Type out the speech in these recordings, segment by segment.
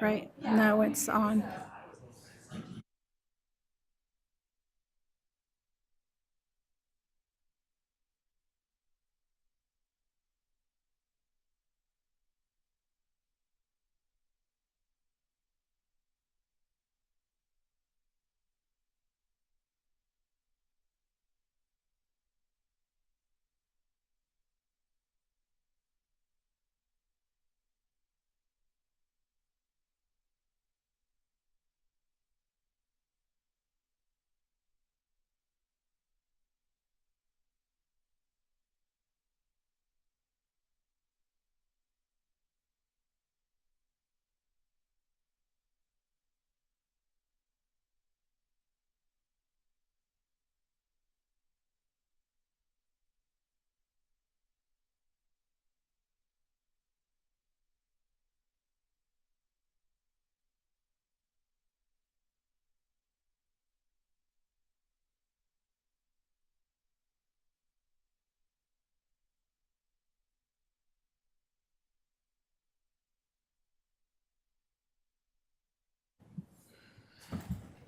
Right, now it's on.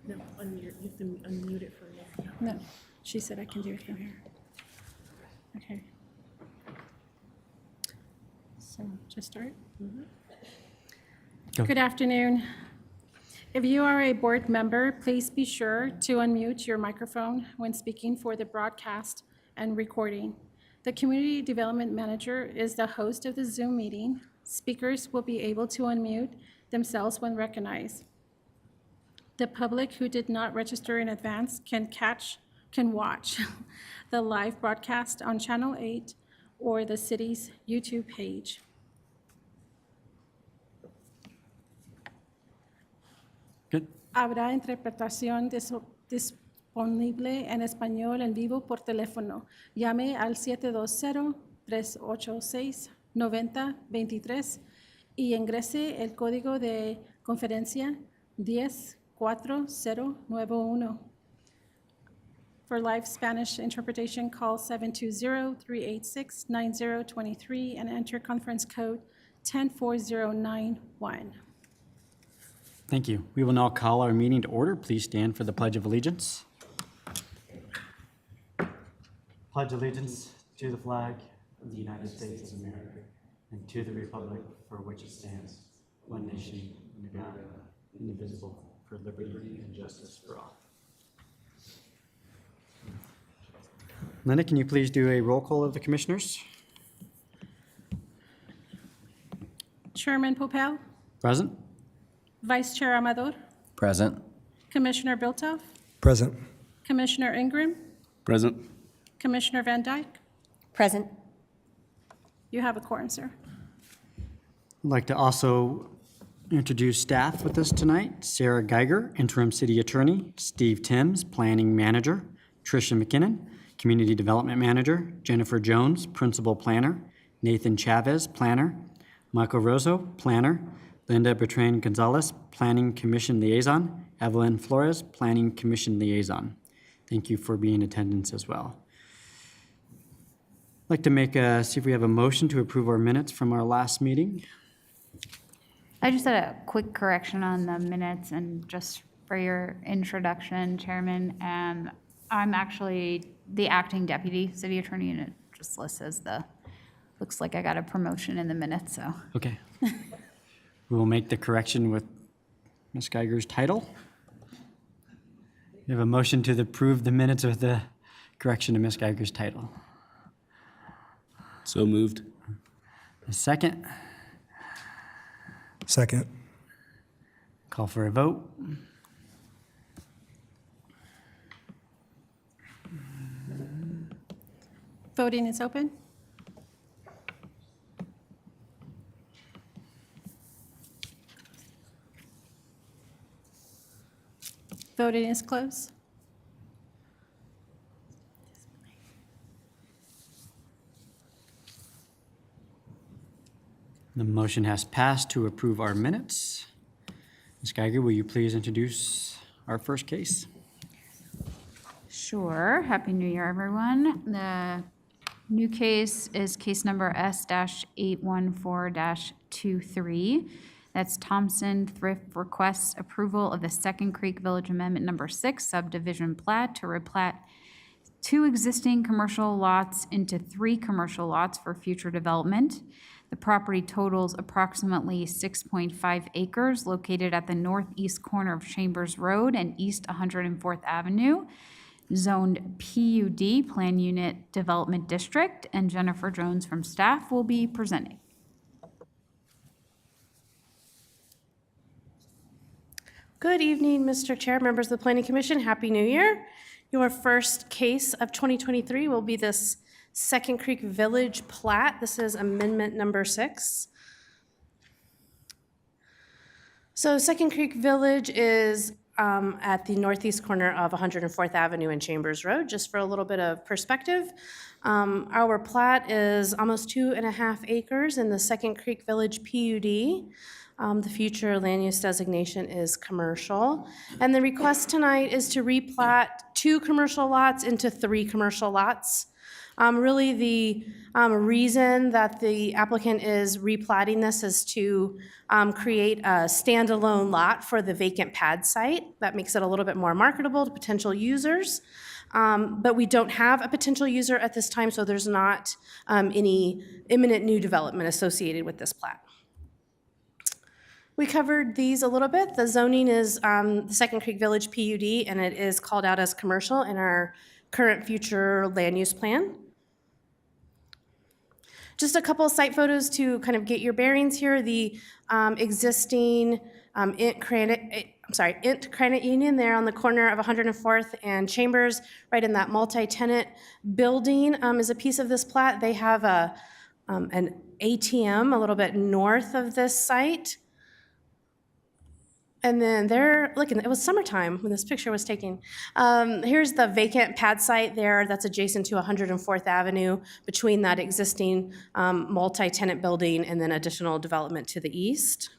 No, you have to unmute it for me. No, she said I can do it from here. Okay. So, just start? Go. Good afternoon. If you are a board member, please be sure to unmute your microphone when speaking for the broadcast and recording. The Community Development Manager is the host of the Zoom meeting. Speakers will be able to unmute themselves when recognized. The public who did not register in advance can watch the live broadcast on Channel 8 or the city's YouTube page. Good. Habrá interpretación disponible en español en vivo por teléfono. Llame al 720-386-9023 y ingrese el código de conferencia 104091. For live Spanish interpretation, call 720-386-9023 and enter conference code 104091. Thank you. We will now call our meeting to order. Please stand for the Pledge of Allegiance. Pledge allegiance to the flag of the United States of America and to the republic for which it stands, one nation, under God, indivisible, for liberty and justice for all. Linda, can you please do a roll call of the commissioners? Chairman Popel, Present? Vice Chair Amador, Present. Commissioner Biltoff, Present. Commissioner Ingram, Present. Commissioner Van Dyke. Present. You have a quorum, sir. I'd like to also introduce staff with us tonight. Sarah Geiger, Interim City Attorney, Steve Timms, Planning Manager, Tricia McKinnon, Community Development Manager, Jennifer Jones, Principal Planner, Nathan Chavez, Planner, Michael Rosso, Planner, Linda Bertrand Gonzalez, Planning Commission Liaison, Evelyn Flores, Planning Commission Liaison. Thank you for being in attendance as well. I'd like to see if we have a motion to approve our minutes from our last meeting. I just had a quick correction on the minutes, and just for your introduction, Chairman, I'm actually the acting deputy city attorney, and it just lists as looks like I got a promotion in the minutes, so. Okay. We will make the correction with Ms. Geiger's title. We have a motion to approve the minutes with the correction to Ms. Geiger's title. So moved. A second. Second. Call for a vote. Voting is open. Voting is closed. The motion has passed to approve our minutes. Ms. Geiger, will you please introduce our first case? Sure. Happy New Year, everyone. The new case is case number S-814-23. That's Thompson Thrift requests approval of the Second Creek Village Amendment Number 6 subdivision plat to replat 2 existing commercial lots into 3 commercial lots for future development. The property totals approximately 6.5 acres located at the northeast corner of Chambers Road and East 104th Avenue, zoned PUD, Plan Unit Development District, and Jennifer Jones from staff will be presenting. Good evening, Mr. Chair, members of the Planning Commission. Happy New Year. Your first case of 2023 will be this Second Creek Village plat. This is amendment number 6. So Second Creek Village is at the northeast corner of 104th Avenue and Chambers Road. Just for a little bit of perspective, our plat is almost 2.5 acres in the Second Creek Village PUD. The future land use designation is commercial. And the request tonight is to replat 2 commercial lots into 3 commercial lots. Really the reason that the applicant is replatting this is to create a standalone lot for the vacant pad site. That makes it a little bit more marketable to potential users. But we don't have a potential user at this time, so there's not any imminent new development associated with this plat. We covered these a little bit. The zoning is the Second Creek Village PUD, and it is called out as commercial in our current future land use plan. Just a couple of site photos to kind of get your bearings here. The existing Int Credit Union there on the corner of 104th and Chambers, right in that multi-tenant building is a piece of this plat. They have an ATM a little bit north of this site. And then they're looking, it was summertime when this picture was taken. Here's the vacant pad site there that's adjacent to 104th Avenue between that existing multi-tenant building and then additional development to the east.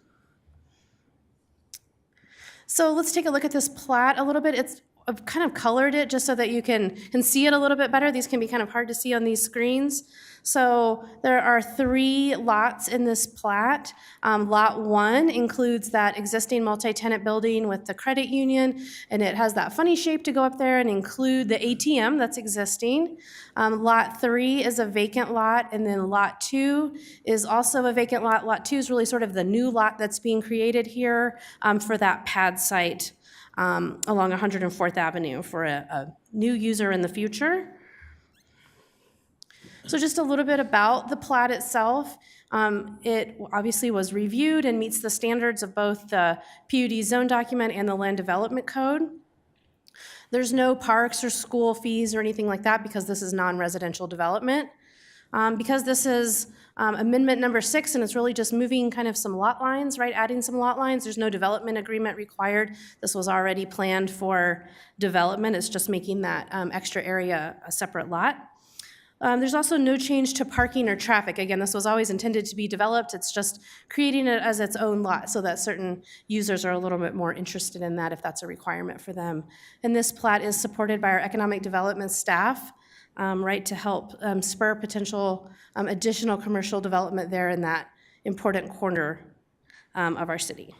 So let's take a look at this plat a little bit. I've kind of colored it just so that you can see it a little bit better. These can be kind of hard to see on these screens. So there are 3 lots in this plat. Lot 1 includes that existing multi-tenant building with the credit union, and it has that funny shape to go up there and include the ATM that's existing. Lot 3 is a vacant lot, and then Lot 2 is also a vacant lot. Lot 2 is really sort of the new lot that's being created here for that pad site along 104th Avenue for a new user in the future. So just a little bit about the plat itself. It obviously was reviewed and meets the standards of both the PUD zone document and the Land Development Code. There's no parks or school fees or anything like that because this is non-residential development. Because this is amendment number 6 and it's really just moving kind of some lot lines, right? Adding some lot lines. There's no development agreement required. This was already planned for development. It's just making that extra area a separate lot. There's also no change to parking or traffic. Again, this was always intended to be developed. It's just creating it as its own lot so that certain users are a little bit more interested in that if that's a requirement for them. And this plat is supported by our economic development staff, right, to help spur potential additional commercial development there in that important corner of our city.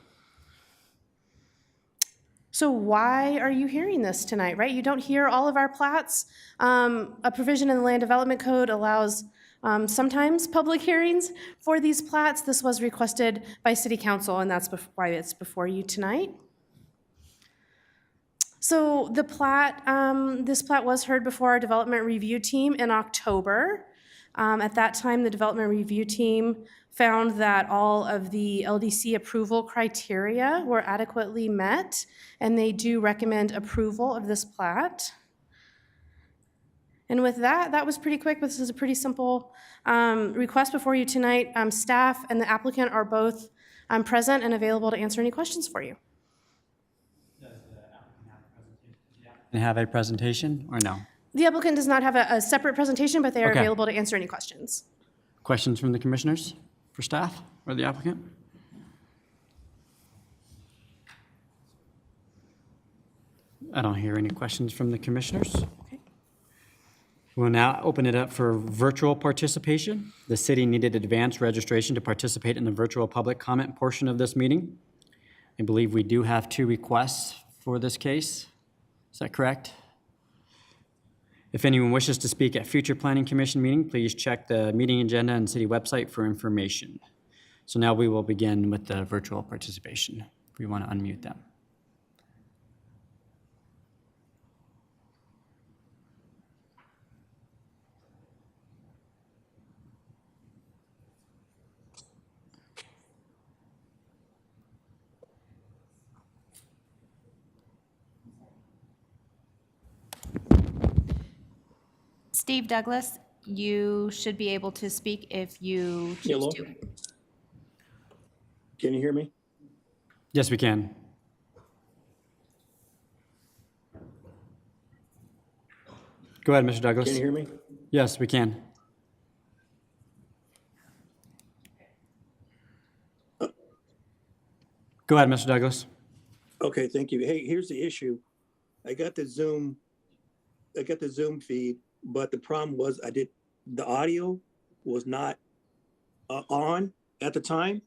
So why are you hearing this tonight, right? You don't hear all of our plats. A provision in the Land Development Code allows sometimes public hearings for these plats. This was requested by City Council, and that's why it's before you tonight. So the plat, this plat was heard before our development review team in October. At that time, the development review team found that all of the LDC approval criteria were adequately met, and they do recommend approval of this plat. And with that, that was pretty quick. This is a pretty simple request before you tonight. Staff and the applicant are both present and available to answer any questions for you. Does the applicant have a presentation or no? The applicant does not have a separate presentation, but they are Okay. available to answer any questions. Questions from the commissioners for staff or the applicant? I don't hear any questions from the commissioners. Okay. We'll now open it up for virtual participation. The city needed advance registration to participate in the virtual public comment portion of this meeting. I believe we do have 2 requests for this case. Is that correct? If anyone wishes to speak at future Planning Commission meeting, please check the meeting agenda and city website for information. So now we will begin with the virtual participation. If we want to unmute them. Steve Douglas, you should be able to speak if you choose Hello? to. Can you hear me? Yes, we can. Go ahead, Mr. Douglas. Can you hear me? Yes, we can. Go ahead, Mr. Douglas. Okay, thank you. Hey, here's the issue. I got the Zoom feed, but the problem was the audio was not on at the time.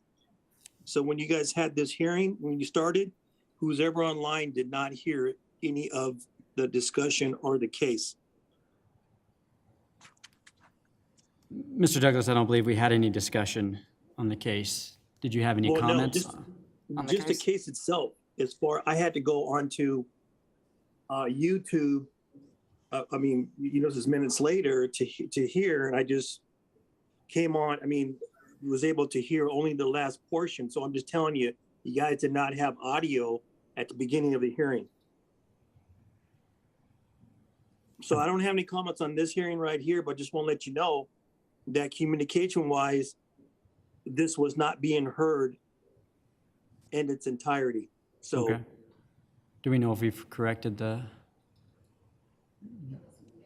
So when you guys had this hearing, when you started, who's ever online did not hear any of the discussion or the case. Mr. Douglas, I don't believe we had any discussion on the case. Did you have any Well, no, comments just- on the Just the case? case itself, as far, I had to go onto YouTube. I mean, this is minutes later to hear, and I just came on. I mean, was able to hear only the last portion. So I'm just telling you, you guys did not have audio at the beginning of the hearing. So I don't have any comments on this hearing right here, but just want to let you know that communication-wise, this was not being heard in its entirety. So. Okay. Do we know if we've corrected the? It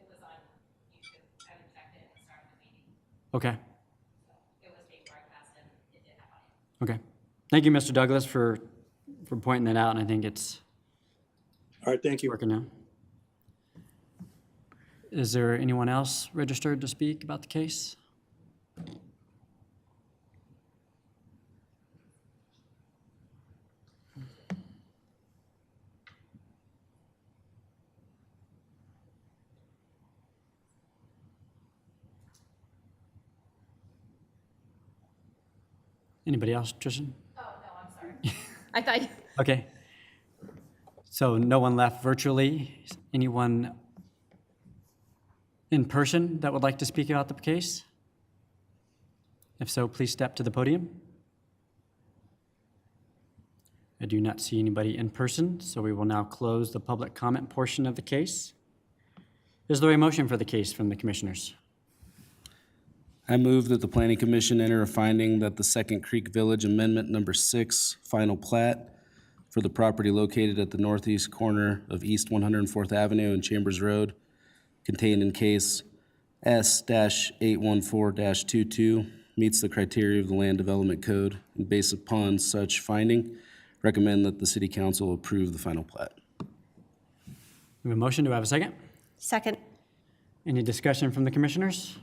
was on YouTube. I haven't checked it at the start of the meeting. Okay, It was being broadcast and it did have audio. okay. Thank you, Mr. Douglas, for pointing that out, and I think it's All right, thank you. working now. Is there anyone else registered to speak about the case? Anybody else, Tristan? Oh, no, I'm sorry. I thought, Okay. So no one left virtually. Anyone in person that would like to speak about the case? If so, please step to the podium. I do not see anybody in person, so we will now close the public comment portion of the case. Is there a motion for the case from the commissioners? I move that the Planning Commission enter a finding that the Second Creek Village Amendment Number 6 final plat for the property located at the northeast corner of East 104th Avenue and Chambers Road, contained in case S-814-22, meets the criteria of the Land Development Code, and based upon such finding, recommend that the City Council approve the final plat. We have a motion. Do I have a second? Second. Any discussion from the commissioners?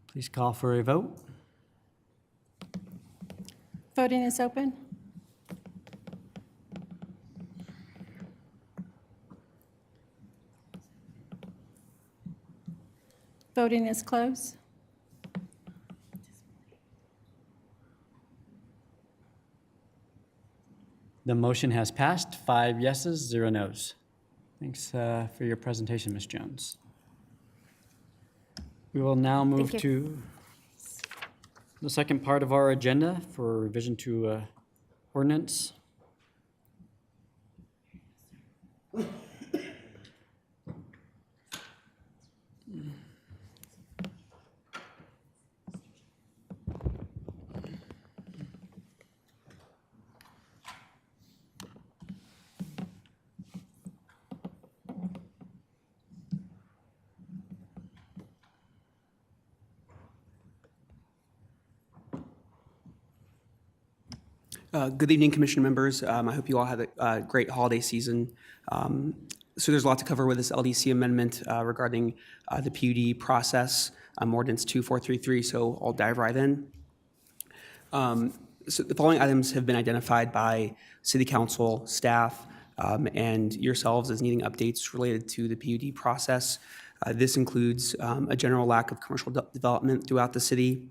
Please call for a vote. Voting is open. Voting is closed. The motion has passed, 5 yeses, 0 nos. Thanks for your presentation, Ms. Jones. We will now move Thank to the second part of our agenda for revision to ordinance. Good evening, Commission members. I hope you all had a great holiday season. So there's a lot to cover with this LDC amendment regarding the PUD process, Ordinance 2433, so I'll dive right in. So the following items have been identified by City Council, staff, and yourselves as needing updates related to the PUD process. This includes a general lack of commercial development throughout the city,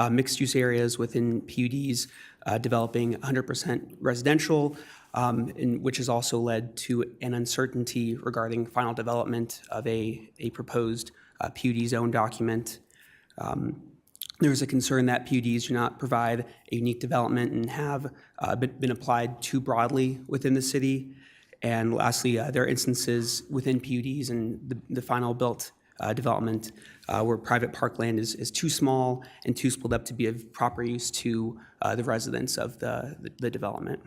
mixed-use areas within PUDs developing 100% residential, which has also led to an uncertainty regarding final development of a proposed PUD zone document. There's a concern that PUDs do not provide a unique development and have been applied too broadly within the city. And lastly, there are instances within PUDs and the final built development where private parkland is too small and too split up to be of proper use to the residents of the development.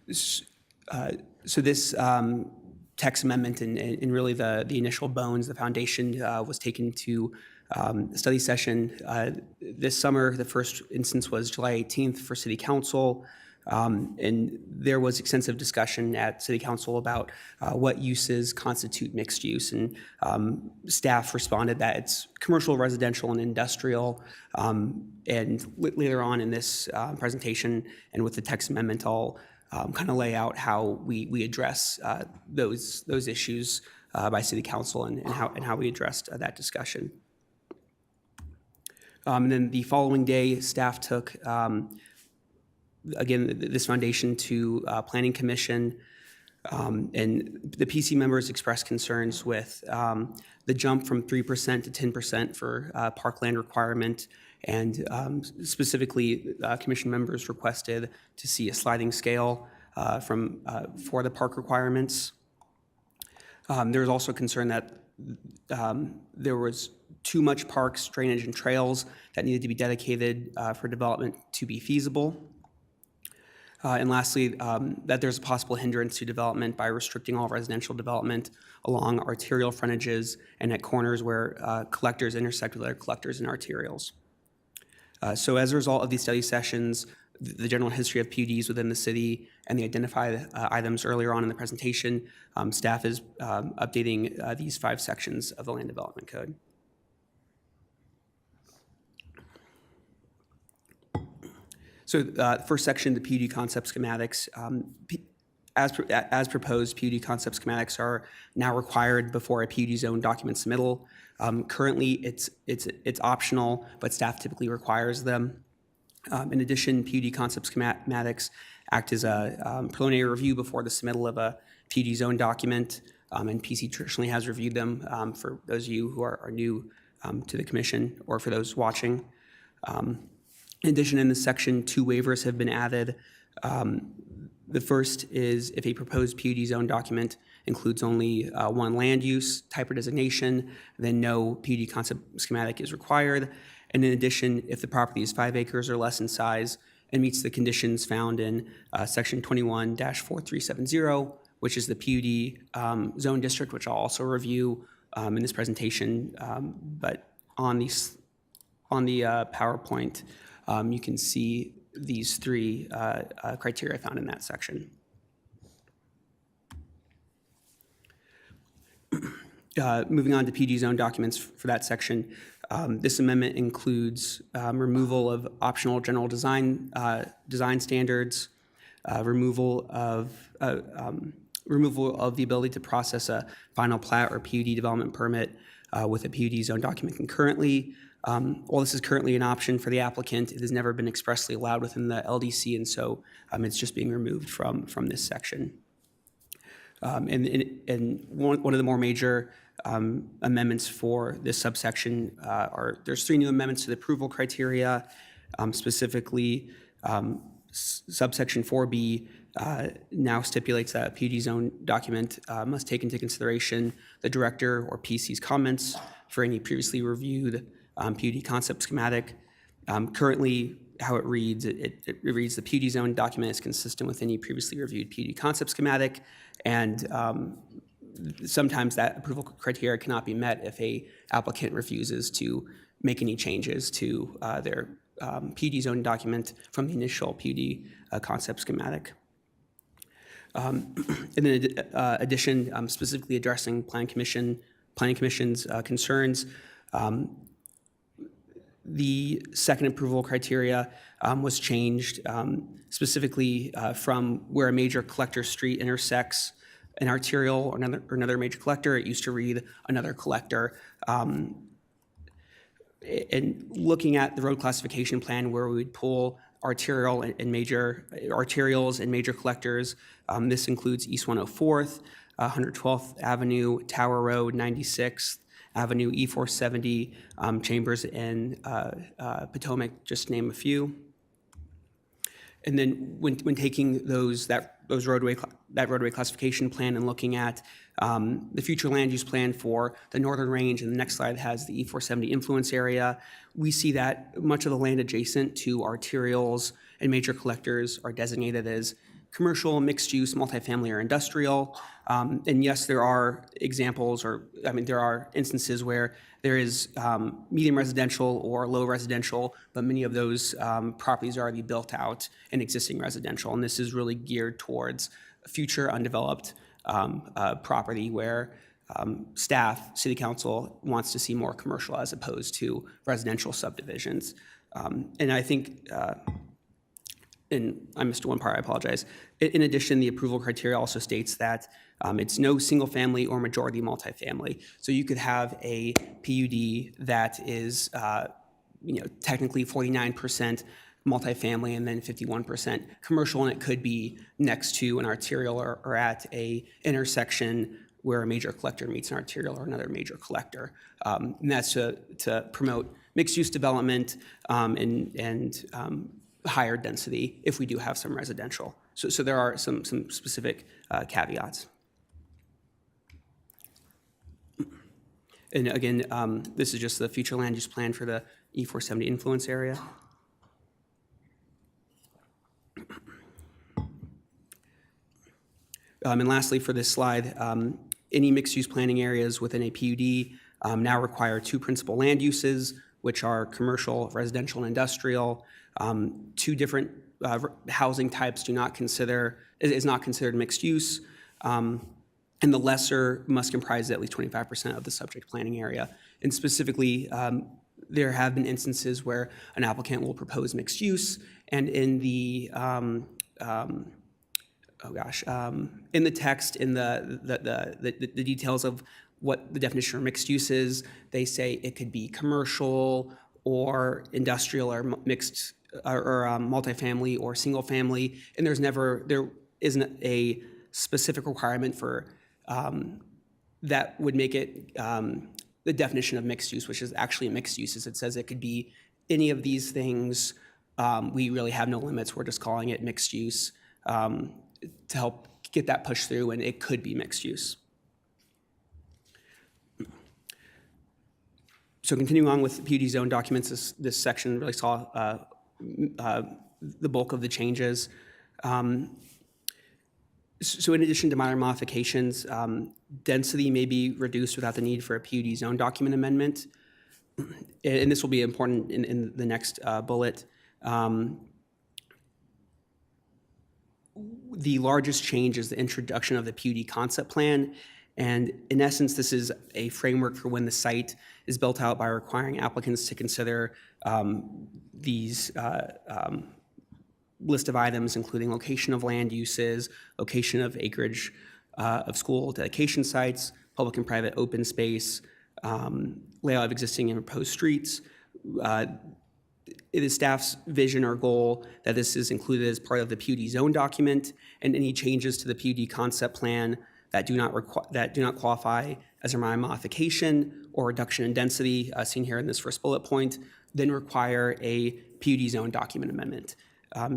So this text amendment and really the initial bones, the foundation was taken to a study session this summer. The first instance was July 18th for City Council. And there was extensive discussion at City Council about what uses constitute mixed use. And staff responded that it's commercial, residential, and industrial. And later on in this presentation and with the text amendment, I'll kind of lay out how we address those issues by City Council and how we addressed that discussion. And then the following day, staff took again, this foundation to Planning Commission, and the PC members expressed concerns with the jump from 3% to 10% for parkland requirement, and specifically, Commission members requested to see a sliding scale for the park requirements. There was also concern that there was too much parks, drainage, and trails that needed to be dedicated for development to be feasible. And lastly, that there's a possible hindrance to development by restricting all residential development along arterial frontages and at corners where collectors intersect with other collectors and arterials. So as a result of these study sessions, the general history of PUDs within the city and the identified items earlier on in the presentation, staff is updating these 5 sections of the Land Development Code. So first section, the PUD Concept Schematics. As proposed, PUD Concept Schematics are now required before a PUD zone document submittal. Currently, it's optional, but staff typically requires them. In addition, PUD Concept Schematics act as a preliminary review before the submittal of a PUD zone document, and PC traditionally has reviewed them for those of you who are new to the commission or for those watching. In addition, in this section, 2 waivers have been added. The first is if a proposed PUD zone document includes only 1 land use type or designation, then no PUD concept schematic is required. And in addition, if the property is 5 acres or less in size and meets the conditions found in section 21-4370, which is the PUD zone district, which I'll also review in this presentation, but on the PowerPoint, you can see these 3 criteria found in that section. Moving on to PUD zone documents for that section, this amendment includes removal of optional general design standards, removal of the ability to process a final plat or PUD development permit with a PUD zone document concurrently. While this is currently an option for the applicant, it has never been expressly allowed within the LDC, and so it's just being removed from this section. And one of the more major amendments for this subsection there's 3 new amendments to the approval criteria, specifically subsection 4B now stipulates that a PUD zone document must take into consideration the director or PC's comments for any previously reviewed PUD concept schematic. Currently, how it reads, it reads the PUD zone document is consistent with any previously reviewed PUD concept schematic, and sometimes that approval criteria cannot be met if a applicant refuses to make any changes to their PUD zone document from the initial PUD concept schematic. And then addition, specifically addressing planning commission's concerns. The second approval criteria was changed specifically from where a major collector street intersects an arterial or another major collector. It used to read another collector. And looking at the road classification plan where we would pull arterials and major collectors, this includes East 104th, 112th Avenue, Tower Road, 96th Avenue, E470, Chambers, and Potomac, just to name a few. And then when taking that roadway classification plan and looking at the future land use plan for the northern range, and the next slide has the E470 influence area, we see that much of the land adjacent to arterials and major collectors are designated as commercial, mixed use, multifamily, or industrial. And yes, there are examples, there are instances where there is medium residential or low residential, but many of those properties are already built out and existing residential. And this is really geared towards future undeveloped property where staff, city council wants to see more commercial as opposed to residential subdivisions. And I think, and I missed one part, I apologize. In addition, the approval criteria also states that it's no single family or majority multifamily. So you could have a PUD that is, technically 49% multifamily and then 51% commercial, and it could be next to an arterial or at a intersection where a major collector meets an arterial or another major collector. And that's to promote mixed-use development and higher density if we do have some residential. So there are some specific caveats. And again, this is just the future land use plan for the E470 influence area. And lastly, for this slide, any mixed-use planning areas within a PUD now require two principal land uses, which are commercial, residential, and industrial. Two different housing types is not considered mixed use, and the lesser must comprise at least 25% of the subject planning area. And specifically, there have been instances where an applicant will propose mixed use, and in the in the text, in the details of what the definition of mixed use is, they say it could be commercial or industrial or mixed or multifamily or single family, and there isn't a specific requirement for that would make it the definition of mixed use, which is actually mixed uses. It says it could be any of these things. We really have no limits. We're just calling it mixed use to help get that pushed through, and it could be mixed use. So continuing on with the PUD zone documents, this section really saw the bulk of the changes. So in addition to minor modifications, density may be reduced without the need for a PUD zone document amendment. And this will be important in the next bullet. The largest change is the introduction of the PUD concept plan. And in essence, this is a framework for when the site is built out by requiring applicants to consider these list of items, including location of land uses, location of acreage of school dedication sites, public and private open space, layout of existing and proposed streets. It is staff's vision or goal that this is included as part of the PUD zone document, and any changes to the PUD concept plan that do not qualify as a minor modification or reduction in density, seen here in this first bullet point, then require a PUD zone document amendment.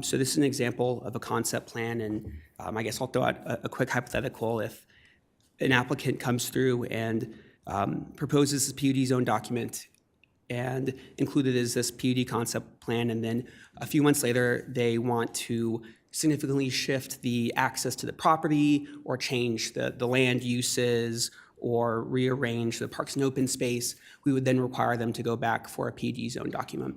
So this is an example of a concept plan, and I guess I'll throw out a quick hypothetical. If an applicant comes through and proposes a PUD zone document and included is this PUD concept plan, and then a few months later they want to significantly shift the access to the property or change the land uses or rearrange the parks and open space, we would then require them to go back for a PUD zone document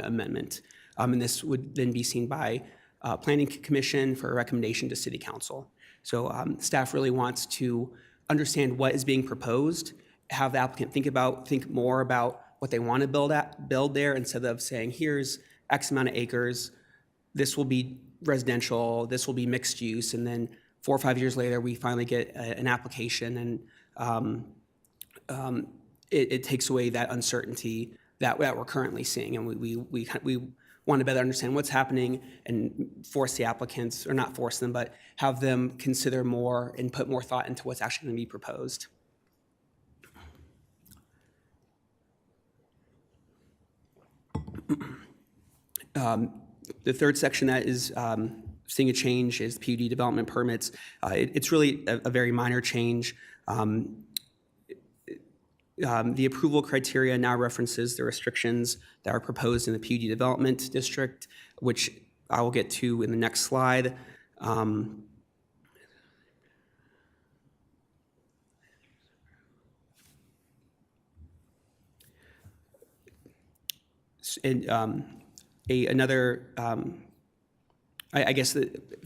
amendment. And this would then be seen by Planning Commission for a recommendation to City Council. So staff really wants to understand what is being proposed, have the applicant think more about what they want to build there, instead of saying, here's X amount of acres, this will be residential, this will be mixed use, and then 4 or 5 years later, we finally get an application, and it takes away that uncertainty that we're currently seeing, and we want to better understand what's happening and force the applicants, or not force them, but have them consider more and put more thought into what's actually going to be proposed. The third section that is seeing a change is PUD Development Permits. It's really a very minor change. The approval criteria now references the restrictions that are proposed in the PUD Development District, which I will get to in the next slide. I guess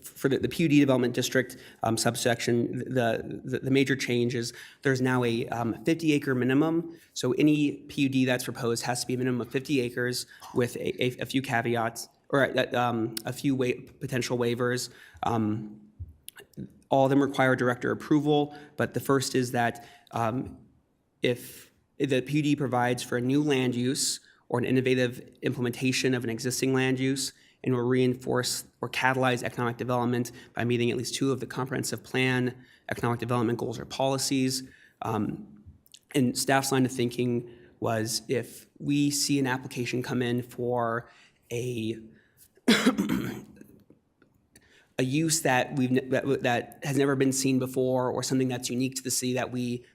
for the PUD Development District subsection, the major change is there's now a 50-acre minimum. So any PUD that's proposed has to be a minimum of 50 acres with a few caveats, or a few potential waivers. All of them require director approval, but the first is that if the PUD provides for a new land use or an innovative implementation of an existing land use, and will reinforce or catalyze economic development by meeting at least 2 of the comprehensive plan economic development goals or policies. And staff's line of thinking was, if we see an application come in for a use that has never been seen before, or something that's unique to the city that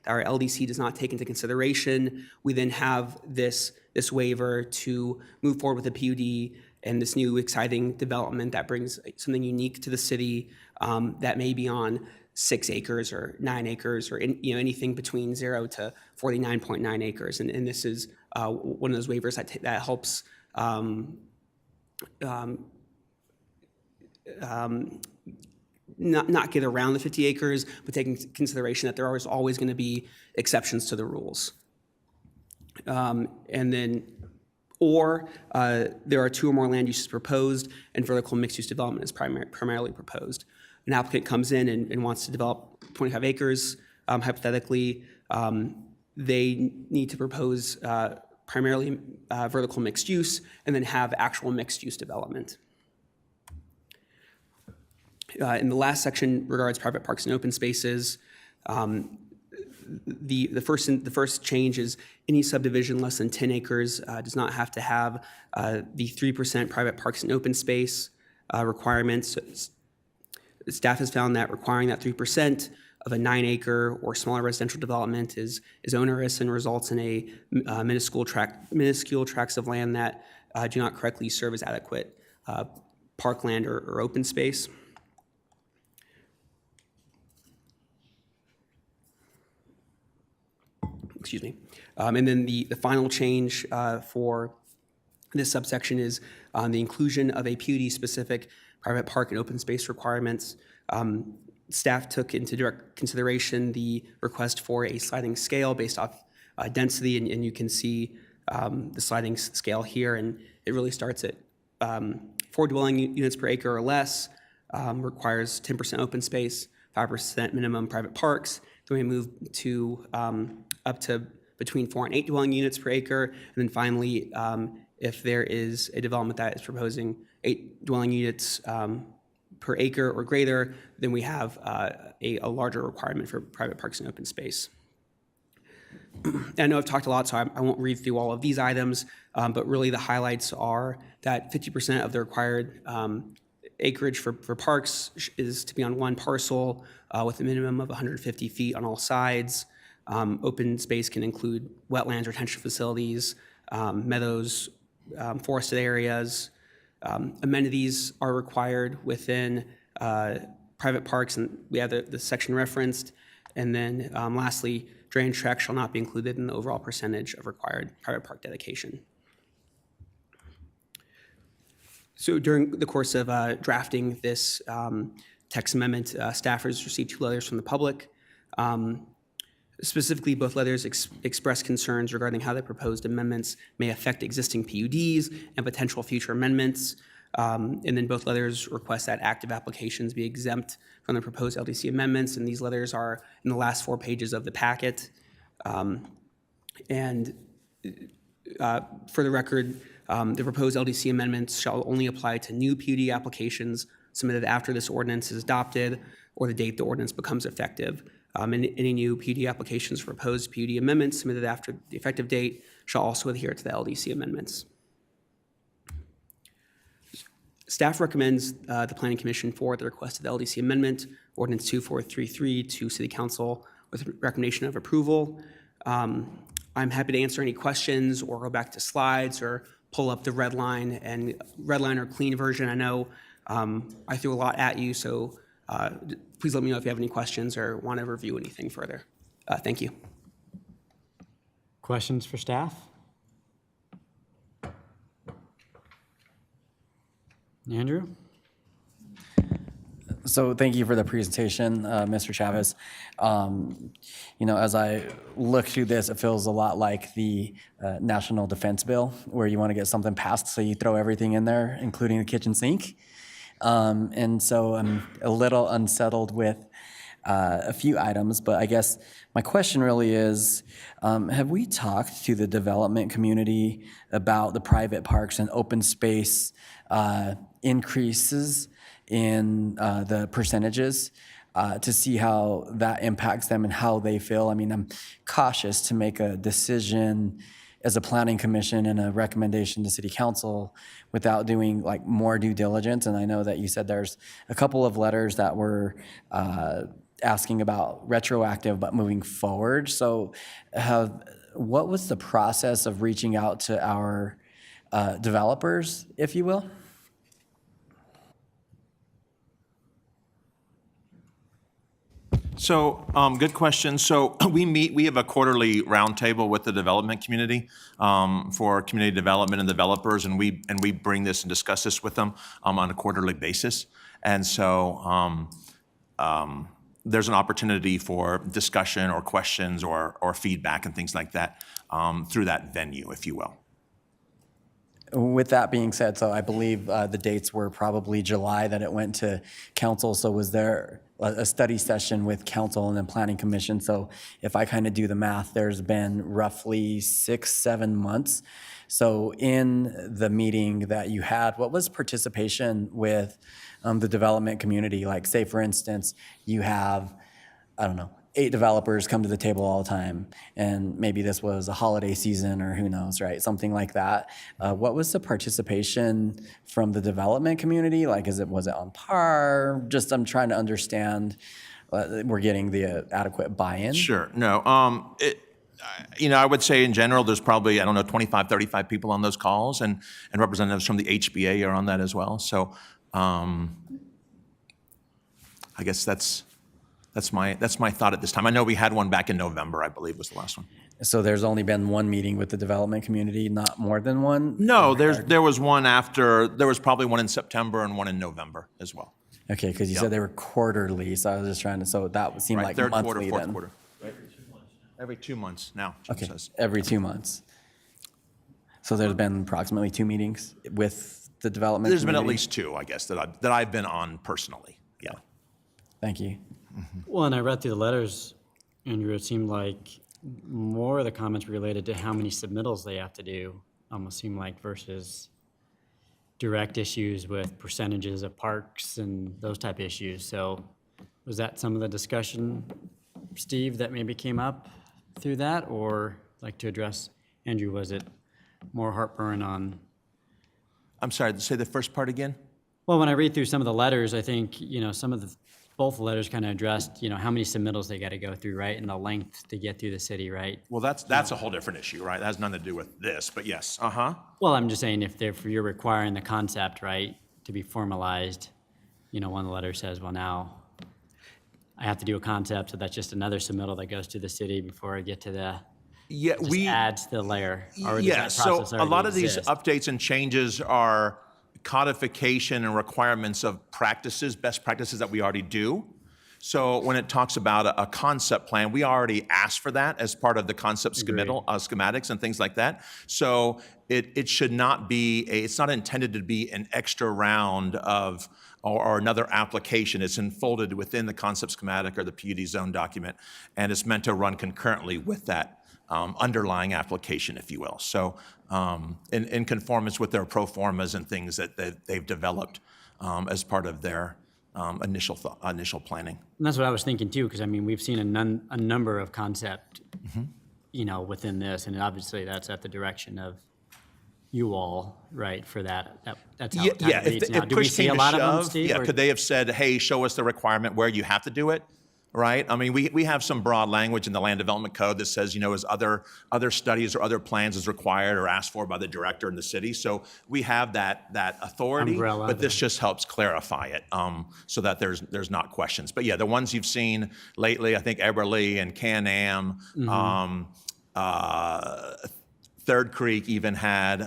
our LDC does not take into consideration, we then have this waiver to move forward with the PUD and this new exciting development that brings something unique to the city, that may be on 6 acres or 9 acres, or anything between 0 to 49.9 acres. And this is one of those waivers that helps not get around the 50 acres, but take into consideration that there are always going to be exceptions to the rules. There are 2 or more land uses proposed, and vertical mixed-use development is primarily proposed. An applicant comes in and wants to develop 25 acres, hypothetically. They need to propose primarily vertical mixed use, and then have actual mixed-use development. In the last section regards private parks and open spaces. The first change is any subdivision less than 10 acres does not have to have the 3% private parks and open space requirements. Staff has found that requiring that 3% of a 9-acre or smaller residential development is onerous and results in a minuscule tracts of land that do not correctly serve as adequate parkland or open space. Excuse me. And then the final change for this subsection is the inclusion of a PUD-specific private park and open space requirements. Staff took into direct consideration the request for a sliding scale based off density, and you can see the sliding scale here, and it really starts at 4 dwelling units per acre or less, requires 10% open space, 5% minimum private parks. Then we move to up to between 4 and 8 dwelling units per acre. And then finally, if there is a development that is proposing 8 dwelling units per acre or greater, then we have a larger requirement for private parks and open space. I know I've talked a lot, so I won't read through all of these items, but really the highlights are that 50% of the required acreage for parks is to be on one parcel with a minimum of 150 feet on all sides. Open space can include wetlands, retention facilities, meadows, forested areas. Amenities are required within private parks, and we have the section referenced. And then lastly, drainage tracts shall not be included in the overall percentage of required private park dedication. So during the course of drafting this text amendment, staff has received 2 letters from the public. Specifically, both letters express concerns regarding how the proposed amendments may affect existing PUDs and potential future amendments. And then both letters request that active applications be exempt from the proposed LDC amendments. And these letters are in the last 4 pages of the packet. And for the record, the proposed LDC amendments shall only apply to new PUD applications submitted after this ordinance is adopted or the date the ordinance becomes effective. And any new PUD applications for proposed PUD amendments submitted after the effective date shall also adhere to the LDC amendments. Staff recommends the Planning Commission forward the request of the LDC amendment, Ordinance 2433, to City Council with recommendation of approval. I'm happy to answer any questions or go back to slides or pull up the red line or clean version. I know I threw a lot at you, so please let me know if you have any questions or want to review anything further. Thank you. Questions for staff? Andrew? So thank you for the presentation, Mr. Chavez. As I look through this, it feels a lot like the National Defense Bill, where you want to get something passed, so you throw everything in there, including the kitchen sink. And so I'm a little unsettled with a few items, but I guess my question really is, have we talked to the development community about the private parks and open space increases in the percentages to see how that impacts them and how they feel? I mean, I'm cautious to make a decision as a planning commission and a recommendation to city council without doing like more due diligence. And I know that you said there's a couple of letters that were asking about retroactive but moving forward. So what was the process of reaching out to our developers, if you will? So, good question. So we have a quarterly roundtable with the development community for community development and developers, and we bring this and discuss this with them on a quarterly basis. And so there's an opportunity for discussion or questions or feedback and things like that through that venue, if you will. With that being said, so I believe the dates were probably July that it went to council. So was there a study session with council and then planning commission? So if I kind of do the math, there's been roughly 6-7 months. So in the meeting that you had, what was participation with the development community? Like, say, for instance, you have, I don't know, 8 developers come to the table all the time, and maybe this was a holiday season or who knows, right? Something like that. What was the participation from the development community? Like, was it on par? Just, I'm trying to understand, we're getting the adequate buy-in. Sure. No. I would say in general, there's probably, 25, 35 people on those calls, and representatives from the HBA are on that as well. So I guess that's my thought at this time. I know we had one back in November, I believe was the last one. So there's only been one meeting with the development community, not more than one? No, there was one there was probably one in September and one in November as well. Okay, because you said they were quarterly, so I was just trying to, so that seemed like third monthly quarter, fourth then. quarter. Every 2 months now, Jim Okay, says. every 2 months. So there's been approximately 2 meetings with the development There's been at community? least 2, I guess, that I've been on personally. Yeah. Thank you. Well, and I read through the letters, Andrew, it seemed like more of the comments related to how many submittals they have to do, almost seemed like, versus direct issues with percentages of parks and those type of issues. So was that some of the discussion, Steve, that maybe came up through that? Or like to address, Andrew, was it more heartburn on? I'm sorry, say the first part again? Well, when I read through some of the letters, I think, both letters kind of addressed, how many submittals they got to go through, right? And the length to get through the city, right? Well, that's a whole different issue, right? That has nothing to do with this, but yes, uh-huh. Well, I'm just saying if you're requiring the concept, right, to be formalized, one of the letters says, well, now I have to do a concept, so that's just another submittal that goes to the city before I get to the, adds the layer. Or does that Yeah, so process a lot already of these exist? updates and changes are codification and requirements of practices, best practices that we already do. So when it talks about a concept plan, we already asked for that as part of the concept schematics and things like that. So it should not be, it's not intended to be an extra round of, or another application. It's enfolded within the concept schematic or the PUD zone document, and it's meant to run concurrently with that underlying application, if you will. So in conformance with their pro formas and things that they've developed as part of their initial planning. And that's what I was thinking too, because I mean, we've seen a number of concept, within this, and obviously that's at the direction of you all, right, for that. That's how it kind of reads now. If Do we push see came a to lot of them, shove, Steve? yeah, or- could they have said, hey, show us the requirement where you have to do it? Right? I mean, we have some broad language in the land development code that says, as other studies or other plans is required or asked for by the director in the city. So we have that authority, Umbrella, but this just helps clarify it so that there's not questions. But yeah, the ones you've seen lately, I think Eberly and Can-Am, Third Creek even had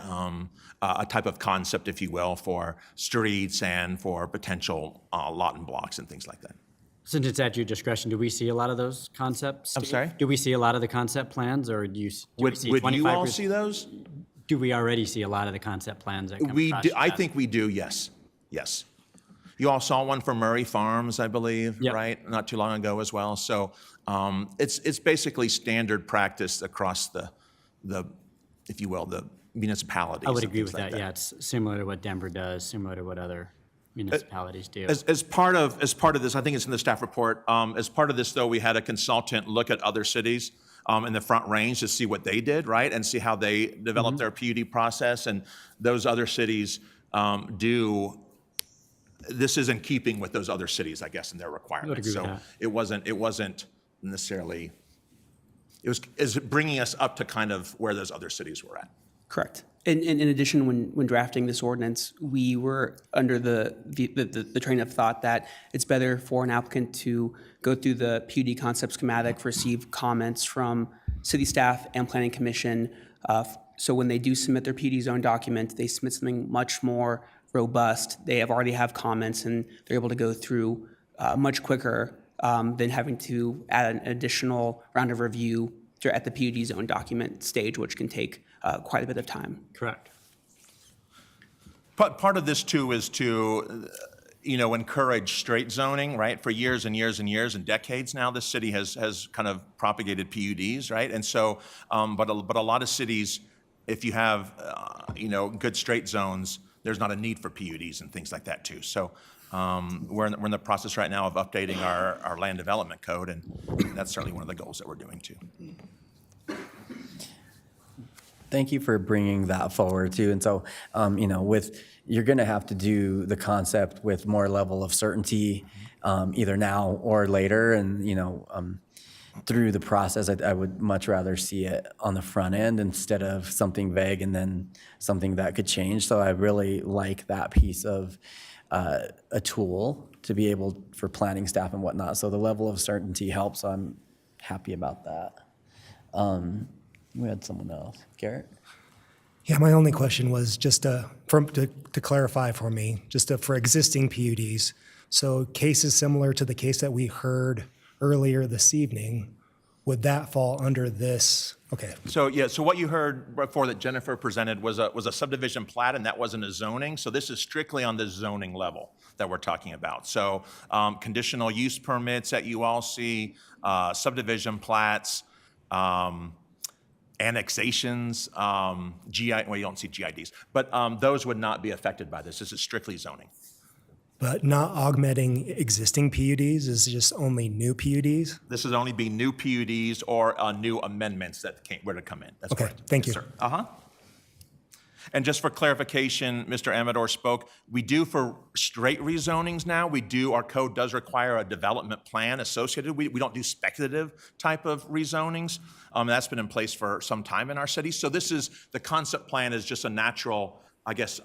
a type of concept, if you will, for streets and for potential lot and blocks and things like that. Since it's at your discretion, do we see a lot of those concepts? I'm Steve? sorry? Do we see a lot of the concept plans, or do you? Do we Would see you all 25%? see those? Do we already see a lot of the concept plans that come We across do, your I desk? think we do, yes. Yes. You all saw one for Murray Farms, I believe, Yep. right? Not too long ago as well. So it's basically standard practice across the, if you will, the municipalities. I would and agree things with like that. Yeah, it's similar to what Denver does, similar to what other municipalities do. As part of this, I think it's in the staff report, as part of this, though, we had a consultant look at other cities in the Front Range to see what they did, right? And see how they developed their PUD process. And those other cities this is in keeping with those other cities, I guess, and their requirements. agree with So that. it wasn't necessarily, is bringing us up to kind of where those other cities were at. Correct. In addition, when drafting this ordinance, we were under the train of thought that it's better for an applicant to go through the PUD concept schematic, receive comments from city staff and planning commission. So when they do submit their PUD zone document, they submit something much more robust. They already have comments, and they're able to go through much quicker than having to add an additional round of review at the PUD zone document stage, which can take quite a bit of time. Correct. Part of this too is to, encourage straight zoning, right? For years and years and years and decades now, this city has kind of propagated PUDs, right? And so, but a lot of cities, if you have, good straight zones, there's not a need for PUDs and things like that too. So we're in the process right now of updating our land development code, and that's certainly one of the goals that we're doing too. Thank you for bringing that forward too. And so, you're going to have to do the concept with more level of certainty, either now or later. And, through the process, I would much rather see it on the front end instead of something vague and then something that could change. So I really like that piece of a tool to be able for planning staff and whatnot. So the level of certainty helps. So I'm happy about that. We had someone else. Garrett? Yeah, my only question was just to clarify for me, for existing PUDs. So cases similar to the case that we heard earlier this evening, would that fall under this? Okay. So what you heard before that Jennifer presented was a subdivision plat, and that wasn't a zoning. So this is strictly on the zoning level that we're talking about. So conditional use permits that you all see, subdivision plats, annexations, well, you don't see GIDs, but those would not be affected by this. This is strictly zoning. But not augmenting existing PUDs, is just only new PUDs? This would only be new PUDs or new amendments that were to come in. That's Okay, correct. thank Yes, you. sir. Uh-huh. And just for clarification, Mr. Amador spoke, we do for straight rezonings now, our code does require a development plan associated. We don't do speculative type of rezonings. That's been in place for some time in our city. So the concept plan is just a natural, I guess,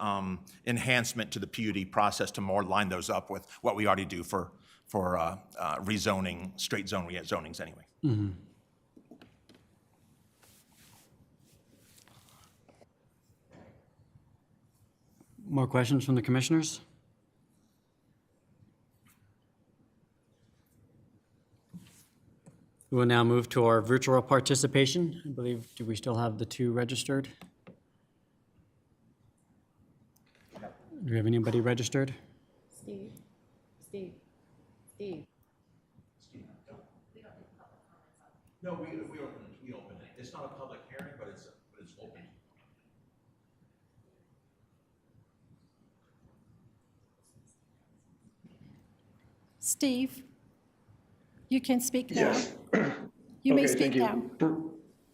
enhancement to the PUD process to more line those up with what we already do for rezoning, straight zone rezonings anyway. Mm-hmm. More questions from the commissioners? We will now move to our virtual participation. I believe, do we still have the 2 registered? Do we have anybody registered? Steve. No, we open it. It's not a public hearing, but it's open. Steve, you can speak now. Yes. You may Okay, speak thank you. now.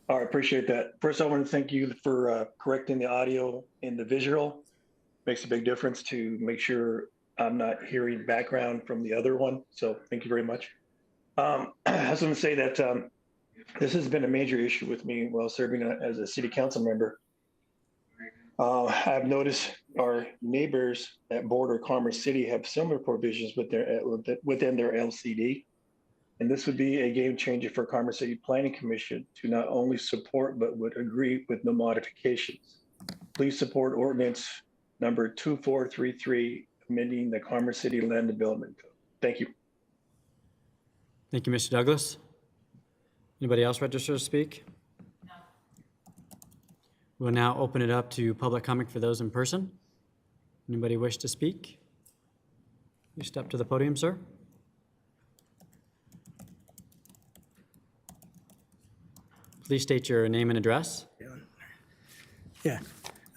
All right, appreciate that. First, I want to thank you for correcting the audio and the visual. Makes a big difference to make sure I'm not hearing background from the other one. So thank you very much. I was going to say that this has been a major issue with me while serving as a city council member. I've noticed our neighbors that border Commerce City have similar provisions within their LCD. And this would be a game changer for Commerce City Planning Commission to not only support, but would agree with no modifications. Please support ordinance number 2433, amending the Commerce City Land Development Code. Thank you. Thank you, Mr. Douglas. Anybody else register to speak? No. We'll now open it up to public comment for those in person. Anybody wish to speak? You step to the podium, sir. Please state your name and address. Yeah.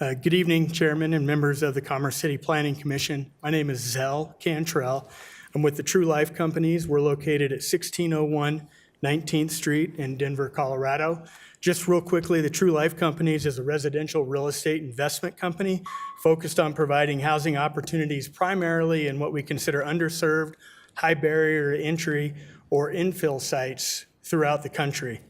Good evening, Chairman and members of the Commerce City Planning Commission. My name is Zell Cantrell. I'm with the True Life Companies. We're located at 1601 19th Street in Denver, Colorado. Just real quickly, the True Life Companies is a residential real estate investment company focused on providing housing opportunities primarily in what we consider underserved, high barrier to entry, or infill sites throughout the country.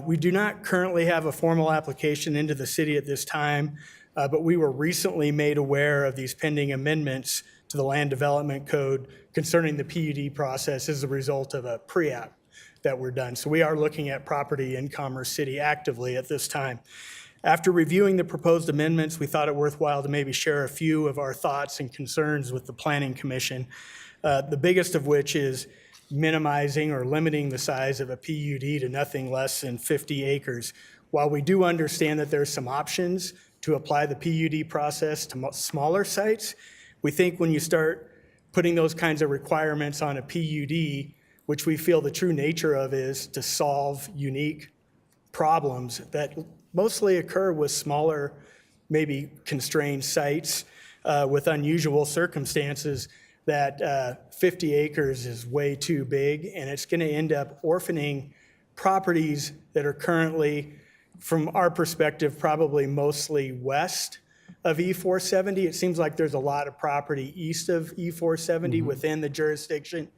We do not currently have a formal application into the city at this time, but we were recently made aware of these pending amendments to the Land Development Code concerning the PUD process as a result of a pre-app that were done. So we are looking at property in Commerce City actively at this time. After reviewing the proposed amendments, we thought it worthwhile to maybe share a few of our thoughts and concerns with the Planning Commission, the biggest of which is minimizing or limiting the size of a PUD to nothing less than 50 acres. While we do understand that there's some options to apply the PUD process to smaller sites, we think when you start putting those kinds of requirements on a PUD, which we feel the true nature of is to solve unique problems that mostly occur with smaller, maybe constrained sites with unusual circumstances, that 50 acres is way too big, and it's going to end up orphaning properties that are currently, from our perspective, probably mostly west of E470. It seems like there's a lot of property east of E470 within the jurisdiction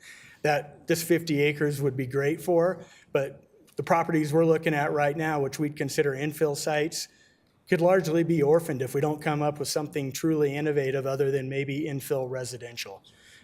that this 50 acres would be great for, but the properties we're looking at right now, which we'd consider infill sites, could largely be orphaned if we don't come up with something truly innovative other than maybe infill residential.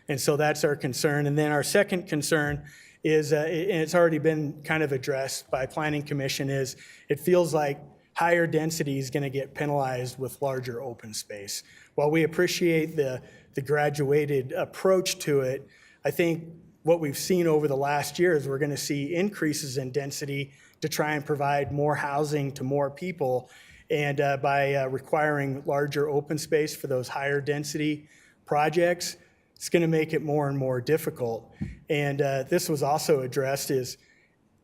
And so that's our concern. And then our second concern is, and it's already been kind of addressed by Planning Commission, is it feels like higher density is going to get penalized with larger open space. While we appreciate the graduated approach to it, I think what we've seen over the last year is we're going to see increases in density to try and provide more housing to more people. And by requiring larger open space for those higher density projects, it's going to make it more and more difficult. And this was also addressed is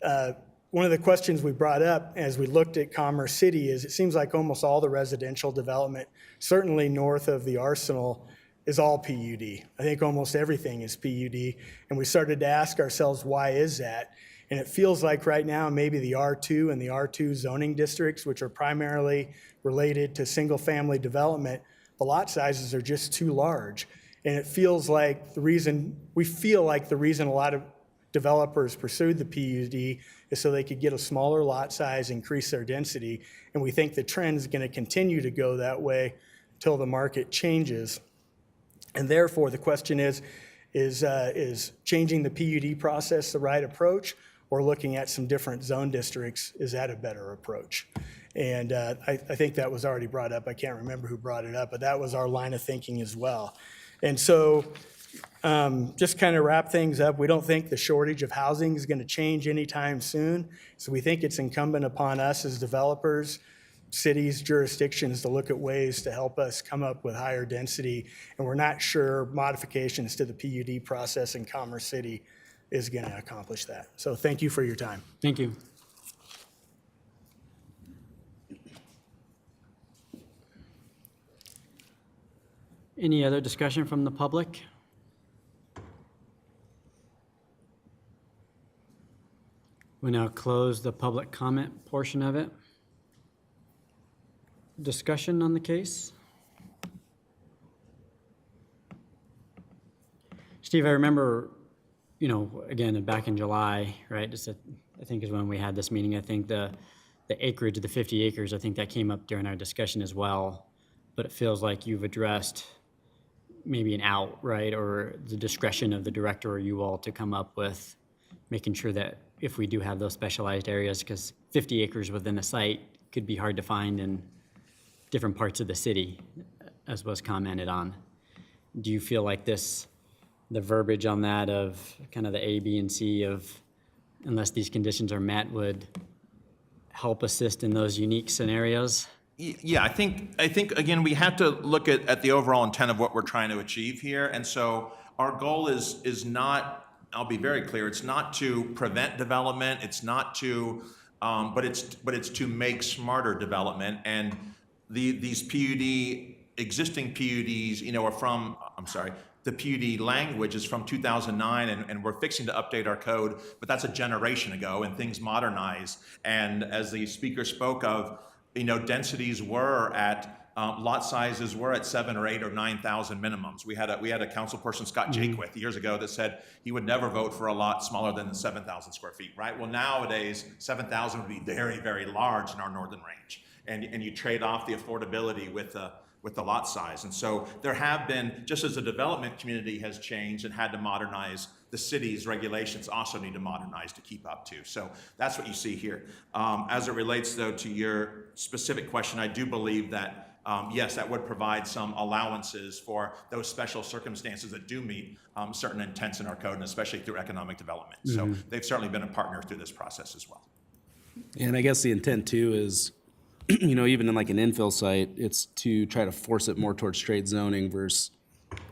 one of the questions we brought up as we looked at Commerce City is it seems like almost all the residential development, certainly north of the Arsenal, is all PUD. I think almost everything is PUD. And we started to ask ourselves, why is that? And it feels like right now, maybe the R2 and the R2 zoning districts, which are primarily related to single-family development, the lot sizes are just too large. And it feels like we feel like the reason a lot of developers pursued the PUD is so they could get a smaller lot size, increase their density. And we think the trend is going to continue to go that way until the market changes. And therefore, the question is changing the PUD process the right approach, or looking at some different zone districts, is that a better approach? And I think that was already brought up. I can't remember who brought it up, but that was our line of thinking as well. And so just kind of wrap things up, we don't think the shortage of housing is going to change anytime soon. So we think it's incumbent upon us as developers, cities, jurisdictions to look at ways to help us come up with higher density. And we're not sure modifications to the PUD process in Commerce City is going to accomplish that. So thank you for your time. Thank you. Any other discussion from the public? We now close the public comment portion of it. Discussion on the case? Steve, I remember, again, back in July, right, I think is when we had this meeting. I think the acreage, the 50 acres, I think that came up during our discussion as well. But it feels like you've addressed maybe an out, right, or the discretion of the director or you all to come up with making sure that if we do have those specialized areas, because 50 acres within a site could be hard to find in different parts of the city, as was commented on. Do you feel like the verbiage on that of kind of the A, B, and C of unless these conditions are met would help assist in those unique scenarios? Yeah, I think again, we have to look at the overall intent of what we're trying to achieve here. And so our goal is not, I'll be very clear, it's not to prevent development, it's not to, but it's to make smarter development. And these existing PUDs, are from, the PUD language is from 2009, and we're fixing to update our code, but that's a generation ago, and things modernize. And as the speaker spoke of, densities were at, lot sizes were at 7 or 8 or 9,000 minimums. We had a council person, Scott Jakewith, years ago that said he would never vote for a lot smaller than 7,000 square feet, right? Well, nowadays, 7,000 would be very, very large in our northern range. And you trade off the affordability with the lot size. And so there have been, just as the development community has changed and had to modernize, the city's regulations also need to modernize to keep up to. So that's what you see here. As it relates, though, to your specific question, I do believe that, yes, that would provide some allowances for those special circumstances that do meet certain intents in our code, and especially through economic development. So they've certainly been a partner through this process as well. And I guess the intent too is, even in like an infill site, it's to try to force it more towards straight zoning versus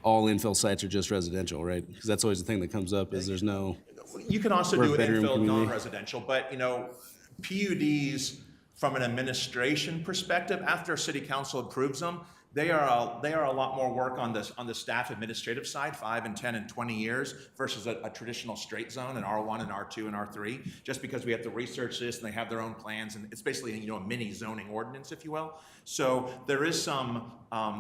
all infill sites are just residential, right? Because that's always the thing that comes up is there's no. You can also do bedroom infill community. non-residential, but PUDs from an administration perspective, after city council approves them, they are a lot more work on the staff administrative side, 5 and 10 and 20 years versus a traditional straight zone, an R1 and R2 and R3, just because we have to research this and they have their own plans, and it's basically a mini zoning ordinance, if you will. So there is some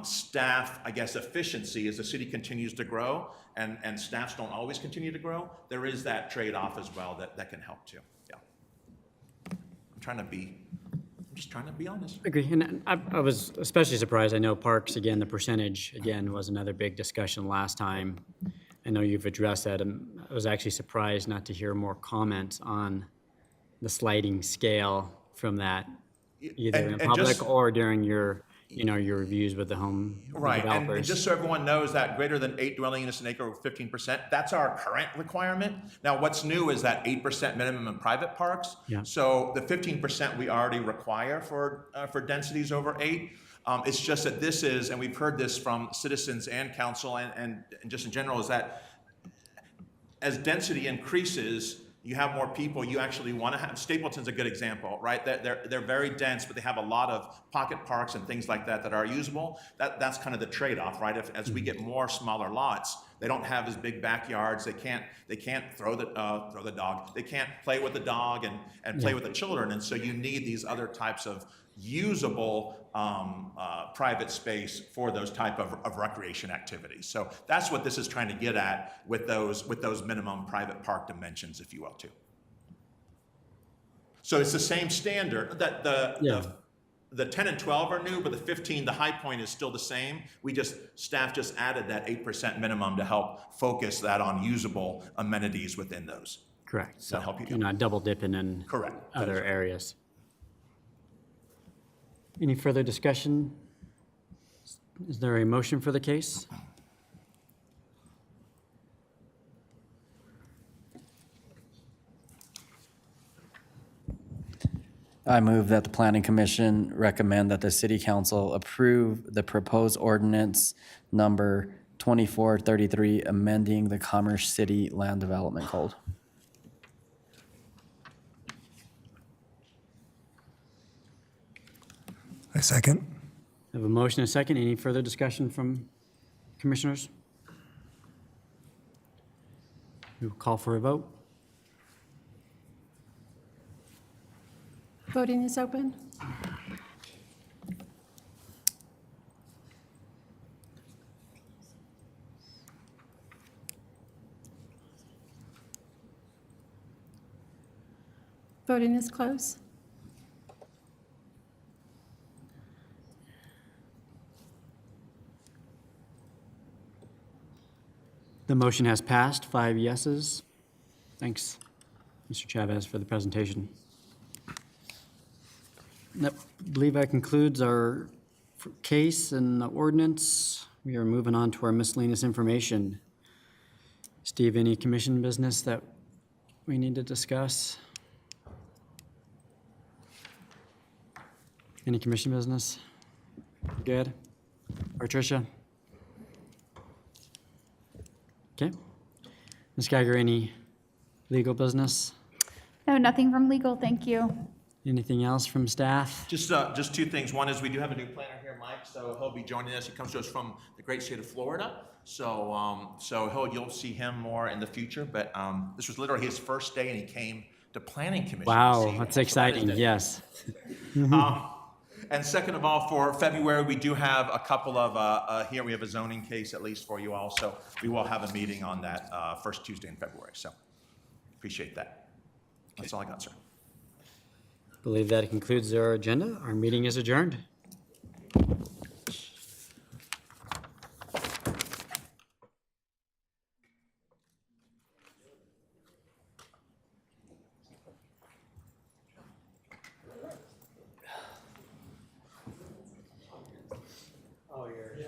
staff, I guess, efficiency as the city continues to grow, and staffs don't always continue to grow. There is that trade-off as well that can help too. Yeah. I'm just trying to be honest. Agree, and I was especially surprised. I know parks, again, the percentage, again, was another big discussion last time. I know you've addressed that, and I was actually surprised not to hear more comments on the sliding scale from that, either in public or during your reviews with the home developers. And just so everyone knows that greater than 8 dwelling units an acre or 15%, that's our current requirement. Now, what's new is that 8% minimum in private parks. Yeah. So the 15% we already require for densities over 8. It's just that this is, and we've heard this from citizens and council and just in general, is that as density increases, you have more people you actually want to have. Stapleton's a good example, right? They're very dense, but they have a lot of pocket parks and things like that are usable. That's kind of the trade-off, right? As we get more smaller lots, they don't have as big backyards. They can't throw the dog. They can't play with the dog and play with the children. And so you need these other types of usable private space for those type of recreation activities. So that's what this is trying to get at with those minimum private park dimensions, if you will, too. So it's the same standard that the 10 and 12 are new, but the 15, the high point is still the same. Staff just added that 8% minimum to help focus that on usable amenities within those. Correct. So help you. You're not double dipping in Correct. other areas. Any further discussion? Is there a motion for the case? I move that the Planning Commission recommend that the City Council approve the proposed ordinance number 2433, amending the Commerce City Land Development Code. I second. I have a motion and a second. Any further discussion from commissioners? We will call for a vote. Voting is open. Voting is closed. The motion has passed, 5 yeses. Thanks, Mr. Chavez, for the presentation. That, I believe that concludes our case and the ordinance. We are moving on to our miscellaneous information. Steve, any commission business that we need to discuss? Any commission business? Good. Or Tricia? Okay. Ms. Geiger, any legal business? No, nothing from legal, thank you. Anything else from staff? Just two things. One is we do have a new planner here, Mike, so he'll be joining us. He comes to us from the great state of Florida. So you'll see him more in the future, but this was literally his first day and he came to Planning Commission. Wow, See, that's so exciting, that is yes. And second of all, for February, we do have a couple of, here we have a zoning case at least for you all, so we will have a meeting on that first Tuesday in February, so appreciate that. That's all I got, sir. Believe that concludes our agenda. Our meeting is adjourned.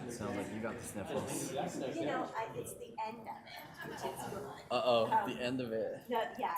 Sounds like you got the sniffles. You know, it's the end of it, which is good. Uh-oh, the end of it. No, yeah,